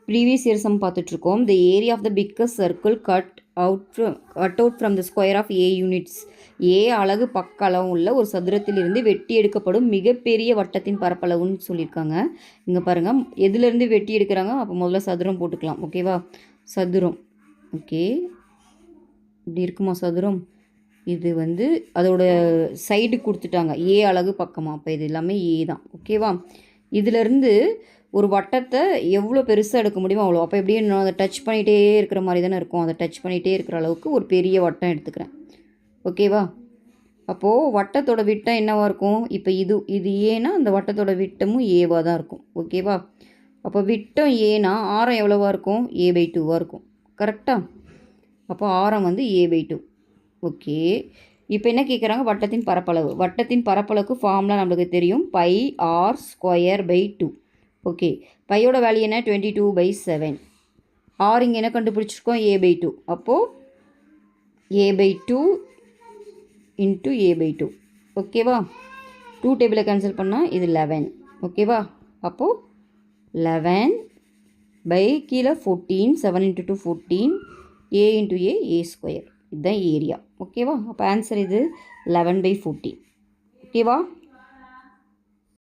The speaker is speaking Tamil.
ப்ரீவியஸ் இயர் சம் பார்த்துட்ருக்கோம். The area of the biggest circle cut out from the square of a units. A அலகு பக்க அளவு உள்ள ஒரு சதுரத்திலிருந்து வெட்டி எடுக்கப்படும் மிகப்பெரிய வட்டத்தின் பரப்பளவுன்னு சொல்லியிருக்காங்க. இங்கே பாருங்கள், எதுலேருந்து வெட்டி எடுக்கிறாங்க, அப்போ முதல்ல சதுரம் போட்டுக்கலாம். ஓகேவா? சதுரம். ஓகே, இப்படி இருக்குமா சதுரம்? இது வந்து அதோட சைடு கொடுத்துட்டாங்க, ஏ அலகு பக்கமாக. அப்போ இது எல்லாமே ஏ தான். ஓகேவா? இதிலேருந்து ஒரு வட்டத்தை எவ்வளோ பெருசாக எடுக்க முடியுமோ அவ்வளோ. அப்போ எப்படியும் நான் அதை டச் பண்ணிகிட்டே இருக்கிற மாதிரி தானே இருக்கும். அதை டச் பண்ணிகிட்டே இருக்கிற அளவுக்கு ஒரு பெரிய வட்டம் எடுத்துக்கிறேன். ஓகேவா? அப்போது வட்டத்தோட விட்டம் என்னவாக இருக்கும்? இப்போ இது ஏன்னா அந்த வட்டத்தோட விட்டமும் ஏவாக தான் இருக்கும். ஓகேவா? அப்போ விட்டம் ஏன்னா ஆரம் எவ்வளோவா இருக்கும்? a/2 இருக்கும். கரெக்டாக? அப்போ ஆரம் வந்து a/2. ஓகே, இப்போ என்ன கேட்குறாங்க? வட்டத்தின் பரப்பளவு. வட்டத்தின் பரப்பளவுக்கு ஃபார்முலா நம்மளுக்கு தெரியும், πr²/2. ஓகே, பையோட வேல்யூ என்ன? 22/7. ஆர் இங்கே என்ன கண்டுபிடிச்சிருக்கோம்? a/2. அப்போது a/2 × a/2. ஓகேவா? 2 டேபிளை கேன்சல் பண்ணால் இது 11. ஓகேவா? அப்போது 11 கீழே 14, 7 × 2 14, a × a² இதுதான் ஏரியா. ஓகேவா? அப்போ ஆன்சர் இது 11/14. ஓகேவா?